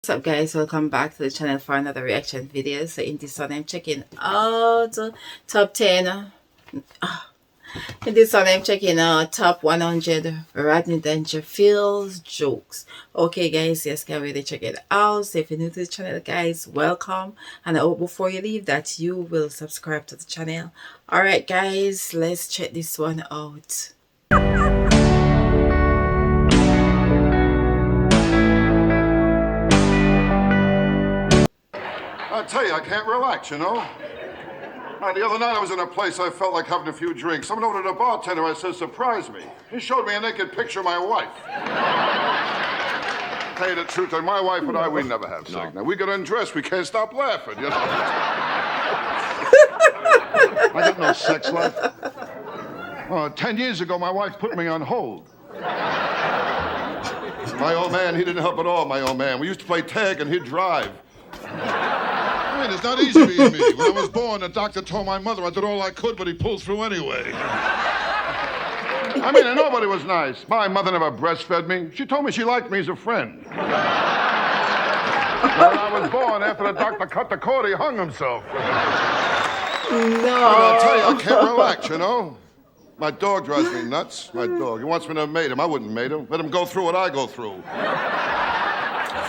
What's up, guys? Welcome back to the channel for another reaction video. So in this one I'm checking out top 10 in this one I'm checking out top 100 Rodney Dangerfield jokes. Okay guys, yes, can really check it out. So if you're new to the channel, guys, welcome, and I hope before you leave that you will subscribe to the channel. All right guys, let's check this one out. I tell you, I can't relax, you know? The other night I was in a place I felt like having a few drinks. Someone ordered a bartender. I said, surprise me. He showed me a naked picture of my wife. Tell you the truth, and my wife and I, we never have sex. Now, we get undressed, we can't stop laughing, you know? I got no sex life. 10 years ago, my wife put me on hold. My old man, he didn't help at all, my old man. We used to play tag and he'd drive. I mean, it's not easy being me. When I was born, the doctor told my mother I did all I could, but he pulled through anyway. I mean, and nobody was nice. My mother never breastfed me. She told me she liked me as a friend. When I was born, after the doctor cut the cord, he hung himself. No. But I'll tell you, I can't relax, you know? My dog drives me nuts. My dog. He wants me to mate him. I wouldn't mate him. Let him go through what I go through.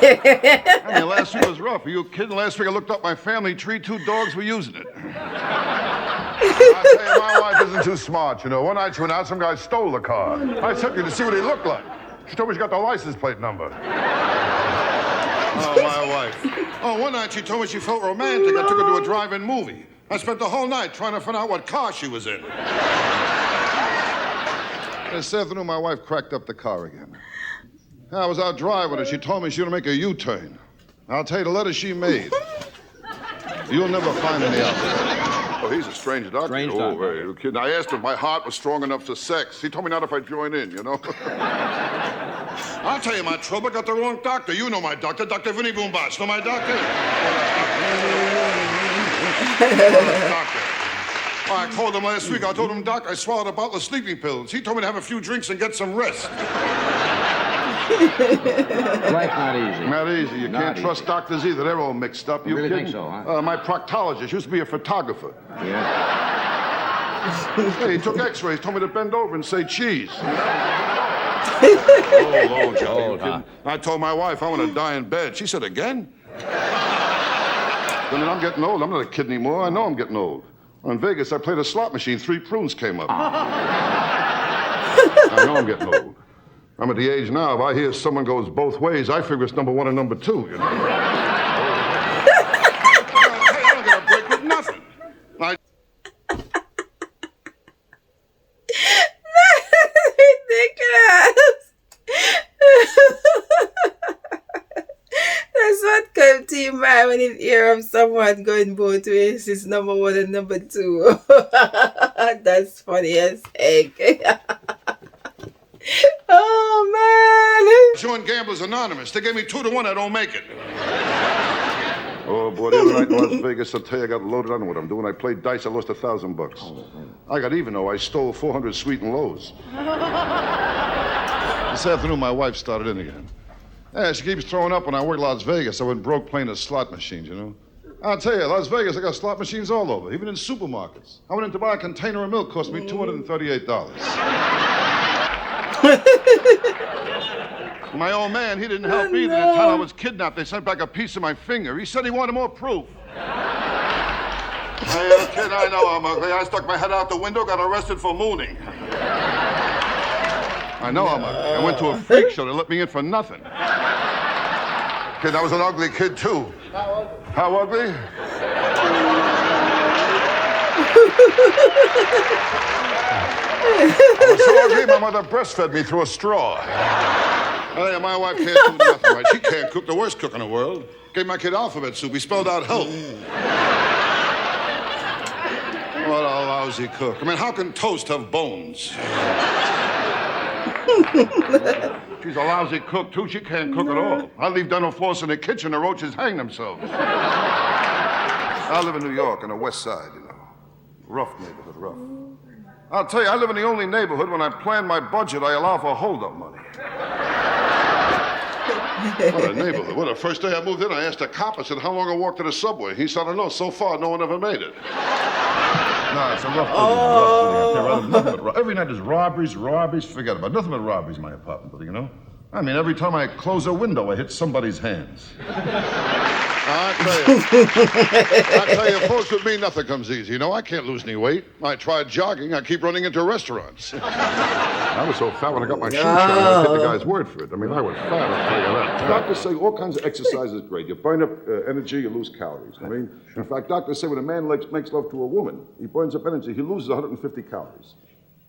I mean, last week was rough. Are you kidding? Last week I looked up my family tree. 2 dogs were using it. I tell you, my wife isn't too smart, you know. One night she went out, some guy stole the car. I took her to see what he looked like. She told me she got the license plate number. Oh, my wife. Oh, one night she told me she felt romantic. I took her to a drive-in movie. I spent the whole night trying to find out what car she was in. This afternoon, my wife cracked up the car again. I was out driving and she told me she was going to make a U-turn. I'll tell you, the letter she made, you'll never find any out there. Oh, he's a strange doctor. Strange doctor. Very kidding. I asked him if my heart was strong enough for sex. He told me not if I join in, you know. I'll tell you my trouble. I got the wrong doctor. You know my doctor, Dr. Vinny Boombosh. Know my doctor? Doctor. Oh, I called him last week. I told him, Doc, I swallowed a bottle of sleeping pills. He told me to have a few drinks and get some rest. Life's not easy. Not easy. You Not can't easy. trust doctors either. They're all mixed up. You really kidding? think so, huh? My proctologist used to be a photographer. Yeah. Hey, he took x-rays, told me to bend over and say cheese. Old, huh? I told my wife I want to die in bed. She said, again? I mean, I'm getting old. I'm not a kid anymore. I know I'm getting old. In Vegas, I played a slot machine. 3 prunes came up. I know I'm getting old. I'm at the age now, if I hear someone goes both ways, I figure it's number 1 and number 2, you know? I don't get a break with nothing. Ridiculous. That's what comes to your mind when you hear of someone going both ways. It's number 1 and number 2. That's funny as egg. Oh man! Joined Gamblers Anonymous. They gave me 2 to 1. I don't make it. Oh boy, the other night in Las Vegas, I'll tell you, I got loaded on what I'm doing. I played dice. I lost $1,000. I got even though I stole 400 sweet and lows. This afternoon, my wife started in again. Yeah, she keeps throwing up when I work Las Vegas. I went broke playing the slot machines, you know. I'll tell you, Las Vegas, I got slot machines all over, even in supermarkets. I went in to buy a container of milk, cost me $238. My old man, he didn't help either. The time I was kidnapped, they sent back a piece of my finger. He said he wanted more proof. Hey, kid, I know I'm ugly. I stuck my head out the window, got arrested for mooning. I know I'm ugly. I went to a freak show. They let me in for nothing. Kid, I was an ugly kid, too. How ugly? I was so ugly, my mother breastfed me through a straw. Oh, yeah, my wife can't do nothing right. She can't cook, the worst cook in the world. Gave my kid alphabet soup. He spelled out help. What a lousy cook. I mean, how can toast have bones? She's a lousy cook, too. She can't cook at all. I leave dental floss in the kitchen, the roaches hang themselves. I live in New York on the west side, you know. Rough neighborhood, rough. I'll tell you, I live in the only neighborhood when I plan my budget, I allow for hold-up money. What a neighborhood. Well, the first day I moved in, I asked a cop, I said, how long I walked to the subway? He said, I don't know. So far, no one ever made it. No, it's a rough building. Nothing but every night there's robberies. Forget about it. Nothing but robberies in my apartment building, you know? I mean, every time I close a window, I hit somebody's hands. I tell you, folks, with me, nothing comes easy. You know, I can't lose any weight. I tried jogging. I keep running into restaurants. I was so fat when I got my shoe shine, I hit the guy's word for it. I mean, I was fat, I'll tell you that. Doctors say all kinds of exercise is great. You burn up energy, you lose calories. I mean, in fact, doctors say when a man makes love to a woman, he burns up energy, he loses 150 calories.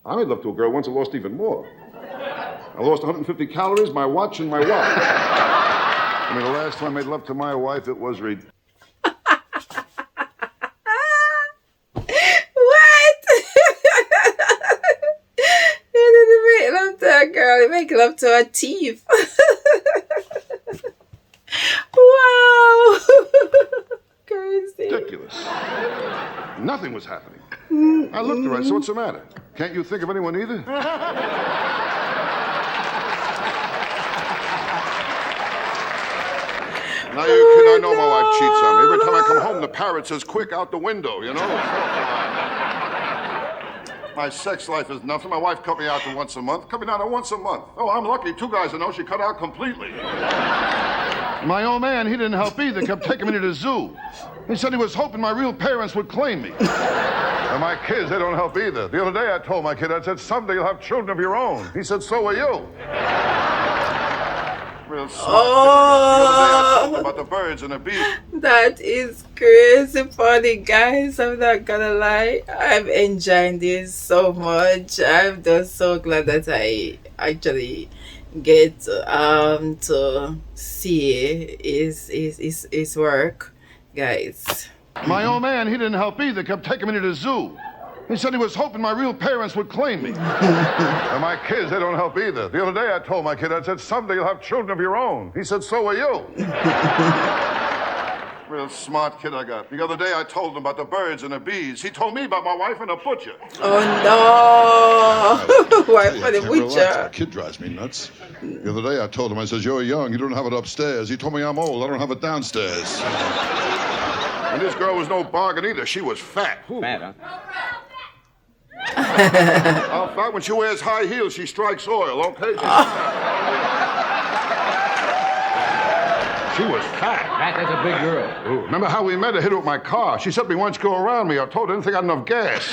I made love to a girl once, I lost even more. I lost 150 calories, my watch, and my wallet. I mean, the last time I made love to my wife, it was What? You didn't make love to a girl, you make love to a thief. Wow. Crazy. ridiculous. Nothing was happening. I looked at her, I said, what's the matter? Can't you think of anyone either? Now, you kid, I know my wife cheats on me. Every time I come home, the parrot says, quick, out the window, you know? My sex life is nothing. My wife cut me out to once a month. Cut me down to once a month. Oh, I'm lucky. 2 guys I know she cut out completely. My old man, he didn't help either. Kept taking me to the zoo. He said he was hoping my real parents would claim me. And my kids, they don't help either. The other day I told my kid, I said, someday you'll have children of your own. He said, so will you. Real smart. The other day I told him about the birds and the bees. That is crazy funny, guys. I'm not gonna lie. I'm enjoying this so much. I'm just so glad that I actually get to see his work, guys. My old man, he didn't help either. Kept taking me to the zoo. He said he was hoping my real parents would claim me. And my kids, they don't help either. The other day I told my kid, I said, someday you'll have children of your own. He said, so will you. Real smart kid I got. The other day I told him about the birds and the bees. He told me about my wife and the butcher. Oh no! Wife and the butcher. That kid drives me nuts. The other day I told him, I said, you're young, you don't have it upstairs. He told me I'm old, I don't have it downstairs. And this girl was no bargain either. She was fat. Fat, huh? In fact, when she wears high heels, she strikes oil, okay? She was fat. Fat, that's a big girl. Ooh, remember how we met? I hit her with my car. She said me once go around me. I told her I didn't think I had enough gas.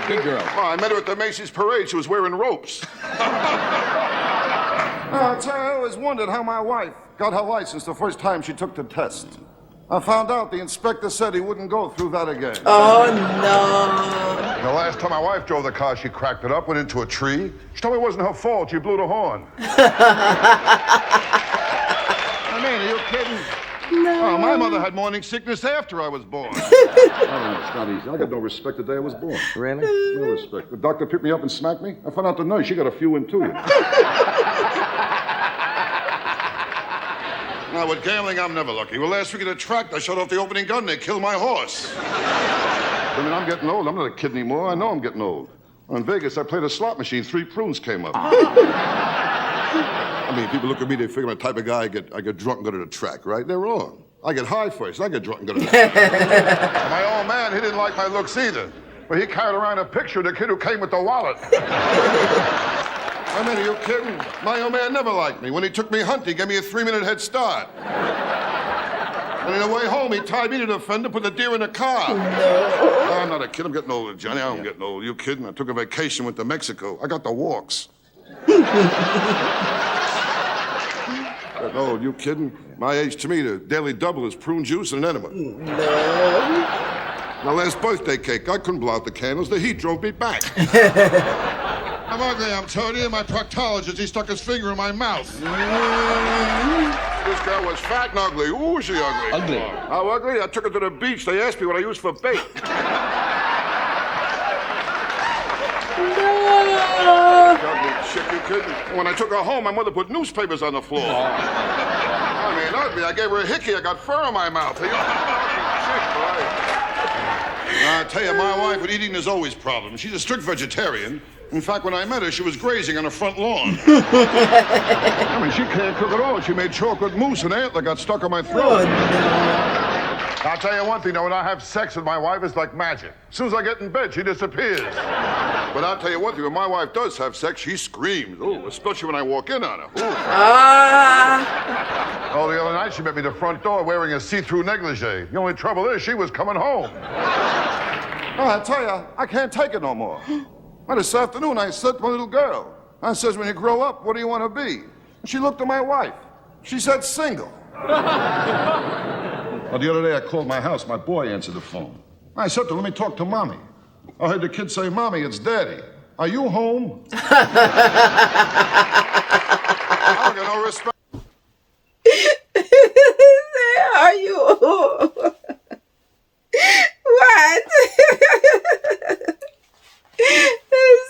Big girl. Oh, I met her at the Macy's parade. She was wearing ropes. I always wondered how my wife got her license the first time she took the test. I found out the inspector said he wouldn't go through that again. Oh no! The last time my wife drove the car, she cracked it up, went into a tree. She told me it wasn't her fault. She blew the horn. I mean, are you kidding? No. Oh, my mother had morning sickness after I was born. Oh, it's not easy. I got no respect the day I was born. Really? No respect. The doctor picked me up and smacked me. I found out the nurse, she got a few in too. Now, with gambling, I'm never lucky. Well, last week at a track, I shut off the opening gun and they killed my horse. I mean, I'm getting old. I'm not a kid anymore. I know I'm getting old. In Vegas, I played a slot machine. 3 prunes came up. I mean, people look at me, they figure I'm the type of guy I get drunk and go to the track, right? They're wrong. I get high first. I get drunk and go to the track. My old man, he didn't like my looks either. But he carried around a picture of the kid who came with the wallet. I mean, are you kidding? My old man never liked me. When he took me hunting, he gave me a 3-minute head start. And on the way home, he tied me to the fender, put the deer in the car. No. I'm not a kid. I'm getting older, Johnny. I'm getting old. You kidding? I took a vacation, went to Mexico. I got the walks. Getting old. You kidding? My age, to me, the daily double is prune juice and an enema. No. My last birthday cake, I couldn't blow out the candles. The heat drove me back. I'm ugly, I'm telling you. My proctologist, he stuck his finger in my mouth. This girl was fat and ugly. Ooh, was she ugly? Ugly. How ugly? I took her to the beach. They asked me what I used for bait. Ugly chick, you kidding? When I took her home, my mother put newspapers on the floor. I mean, ugly. I gave her a hickey. I got fur in my mouth. Ugly chick, right? I tell you, my wife with eating, there's always problems. She's a strict vegetarian. In fact, when I met her, she was grazing on the front lawn. I mean, she can't cook at all. She made chocolate mousse and antler got stuck on my throat. Oh, no. I'll tell you one thing, though, when I have sex with my wife, it's like magic. As soon as I get in bed, she disappears. But I'll tell you one thing, when my wife does have sex, she screams. Oh, especially when I walk in on her. Ah. Oh, the other night, she met me at the front door wearing a see-through negligee. The only trouble is she was coming home. Oh, I tell you, I can't take it no more. Well, this afternoon, I said to my little girl, I says, when you grow up, what do you want to be? And she looked at my wife. She said, single. Well, the other day, I called my house. My boy answered the phone. I said to him, let me talk to Mommy. I heard the kid say, Mommy, it's Daddy. Are you home? I don't get no respect. Are you? What?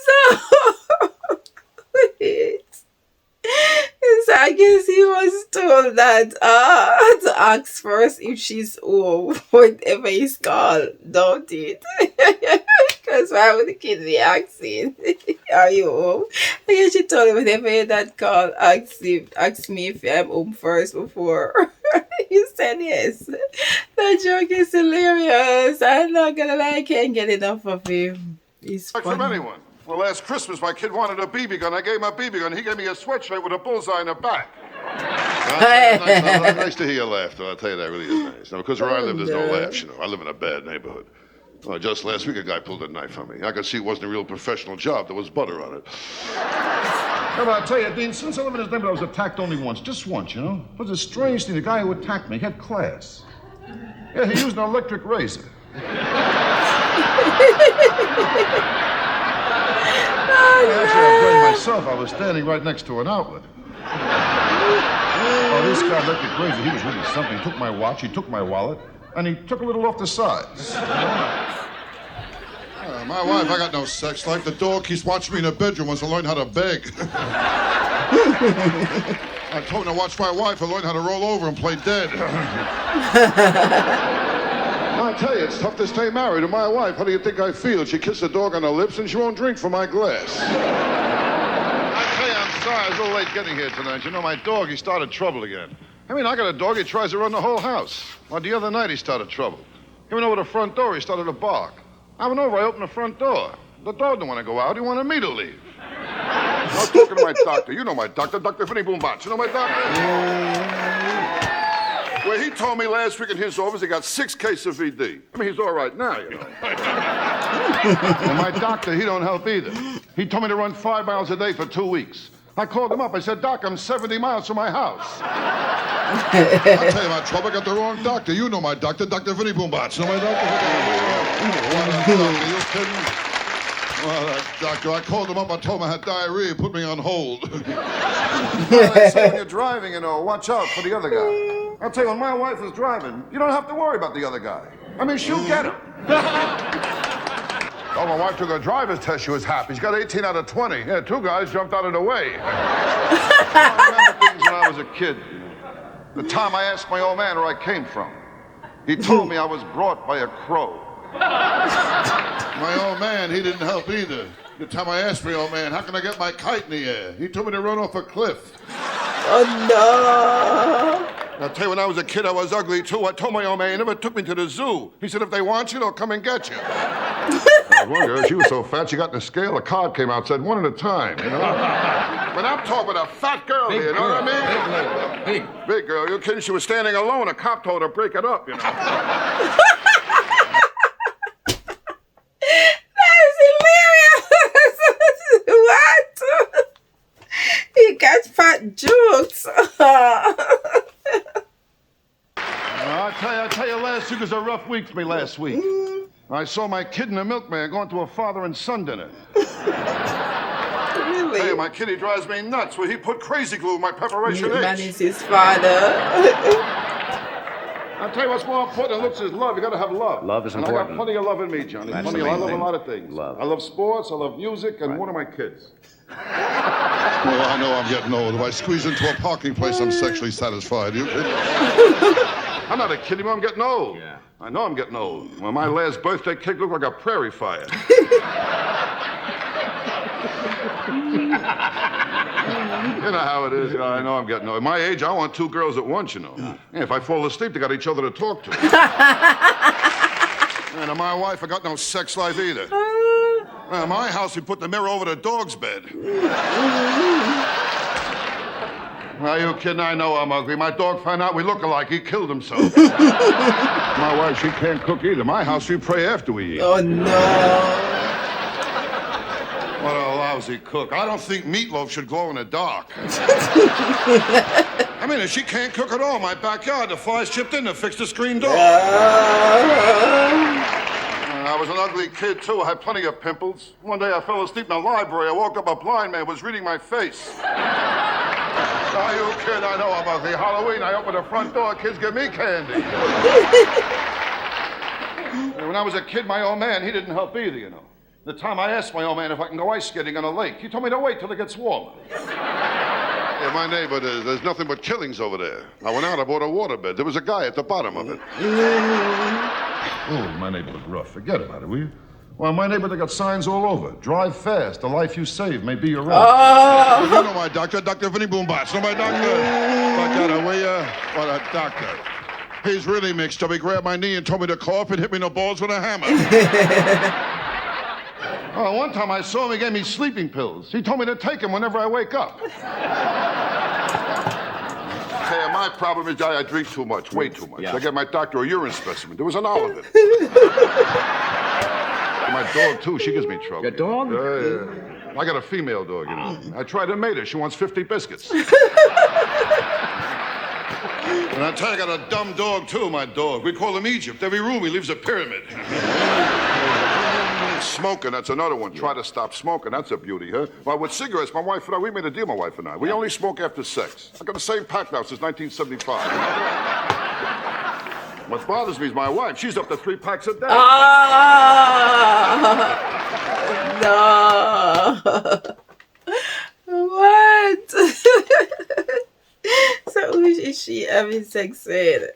So wait. So I guess he was told that to ask first if she's home, whatever he's called, don't it? Because why would the kid be asking, are you home? I guess she told him whenever he that call, ask me if I'm home first before. He said yes. The joke is hilarious. I'm not gonna lie, I can't get enough of him. He's funny. From anyone. Well, last Christmas, my kid wanted a BB gun. I gave him a BB gun. He gave me a sweatshirt with a bullseye in the back. Nice to hear you laugh, though. I'll tell you, that really is nice. Now, because where I live, there's no laughs, you know. I live in a bad neighborhood. Well, just last week, a guy pulled a knife on me. I could see it wasn't a real professional job. There was butter on it. Well, I'll tell you, Dean, since I live in this neighborhood, I was attacked only once. Just once, you know. It was a strange thing. The guy who attacked me had class. Yeah, he used an electric razor. Actually, I blamed myself. I was standing right next to an outlet. Oh, this guy electric razor, he was really something. He took my watch, he took my wallet, and he took a little off the sides. My wife, I got no sex life. The dog keeps watching me in the bedroom wants to learn how to beg. I told him to watch my wife and learn how to roll over and play dead. I tell you, it's tough to stay married to my wife. How do you think I feel? She kissed the dog on the lips and she won't drink from my glass. I tell you, I'm sorry. I was a little late getting here tonight. You know, my dog, he started trouble again. I mean, I got a dog, he tries to run the whole house. Well, the other night he started trouble. He went over the front door, he started to bark. I went over, I opened the front door. The dog didn't want to go out, he wanted me to leave. I was talking to my doctor. You know my doctor, Dr. Vinny Boombach. You know my doctor? Well, he told me last week in his office he got 6 cases of VD. I mean, he's all right now, you know. Well, my doctor, he don't help either. He told me to run 5 miles a day for 2 weeks. I called him up. I said, Doc, I'm 70 miles from my house. I'll tell you about trouble. I got the wrong doctor. You know my doctor, Dr. Vinny Boombach. You know my doctor? Are you kidding? Well, doctor, I called him up. I told him I had diarrhea. He put me on hold. Well, I say when you're driving, you know, watch out for the other guy. I'll tell you, when my wife is driving, you don't have to worry about the other guy. I mean, she'll get him. Oh, my wife took her driver's test. She was happy. She got 18 out of 20. Yeah, 2 guys jumped out of the way. I remember things when I was a kid. The time I asked my old man where I came from. He told me I was brought by a crow. My old man, he didn't help either. The time I asked my old man, how can I get my kite in the air? He told me to run off a cliff. Oh, no. I'll tell you, when I was a kid, I was ugly, too. I told my old man he never took me to the zoo. He said, if they want you, they'll come and get you. One girl, she was so fat, she got in the scale, a card came out, said 1 at a time, you know? But I'm talking about a fat girl Big here, you know girl. what I mean? Big girl, you're kidding? She was standing alone. A cop told her to break it up, you know? That's hilarious. What? He got fat jokes. I tell you, last week was a rough week for me last week. I saw my kid and the milkman going to a father and son dinner. Really? Hey, my kid, he drives me nuts. Well, he put crazy glue in my preparation Man eggs. is his father. I'll tell you what's more important than looks is love. You gotta have love. Love is and important. I got plenty of love in me, Johnny. That's Plenty. the I main love thing. a lot of things. Love. I love sports, I love music, and one of my kids. Well, I know I'm getting old. If I squeeze into a parking place, I'm sexually satisfied. You kidding? I'm not kidding. I'm getting old. Yeah. I know I'm getting old. Well, my last birthday cake looked like a prairie fire. You know how it is. I know I'm getting old. At my age, I want 2 girls at once, you know. Yeah, if I fall asleep, they got each other to talk to. And to my wife, I got no sex life either. At my house, we put the mirror over the dog's bed. Are you kidding? I know I'm ugly. My dog found out we look alike. He killed himself. My wife, she can't cook either. My house, we pray after we eat. Oh, no. What a lousy cook. I don't think meatloaf should glow in the dark. I mean, she can't cook at all. My backyard, the flies chipped in to fix the screen door. I was an ugly kid, too. I had plenty of pimples. One day I fell asleep in the library. I woke up, a blind man was reading my face. Are you kidding? I know I'm ugly. Halloween, I opened the front door. Kids give me candy. When I was a kid, my old man, he didn't help either, you know. The time I asked my old man if I can go ice skating on a lake, he told me to wait till it gets warmer. Yeah, my neighbor, there's nothing but killings over there. I went out, I bought a waterbed. There was a guy at the bottom of it. Oh, my neighbor looked rough. Forget about it, will you? Well, my neighbor, they got signs all over. Drive fast. The life you save may be your own. Oh! You know my doctor, Dr. Vinny Boombats. Know my doctor? Look at him, will you? What a doctor. He's really mixed up. He grabbed my knee and told me to cough and hit me in the balls with a hammer. Oh, one time I saw him, he gave me sleeping pills. He told me to take them whenever I wake up. Hey, my problem is I drink too much, way too much. Yeah. I gave my doctor a urine specimen. There was an olive in it. My dog, too, she gives me trouble. Your dog? Yeah. I got a female dog, you know. I tried to mate her. She wants 50 biscuits. And I tell you, I got a dumb dog, too, my dog. We call him Egypt. Every room, he leaves a pyramid. Smoking, that's another one. Try to stop smoking. That's a beauty, huh? Well, with cigarettes, my wife and I, we made a deal, my wife and I. We only smoke after sex. I got the same pack now since 1975. What bothers me is my wife. She's up to 3 packs a day. No. What? So who is she having sex with?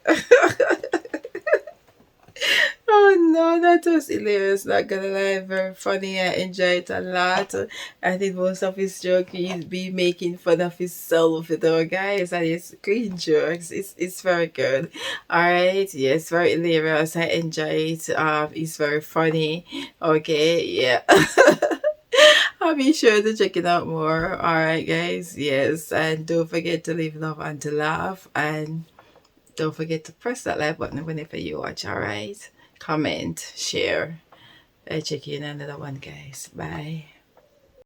Oh no, that was hilarious. Not gonna lie, very funny. I enjoyed it a lot. I think most of his jokes he'd be making fun of himself, you know, guys, and his clean jokes. It's very good. Alright, yes, very hilarious. I enjoy it. It's very funny. Okay, yeah. I'll be sure to check it out more. Alright, guys, yes, and don't forget to leave love and to laugh, and don't forget to press that like button whenever you watch. Alright, comment, share. I'll check you in another one, guys. Bye.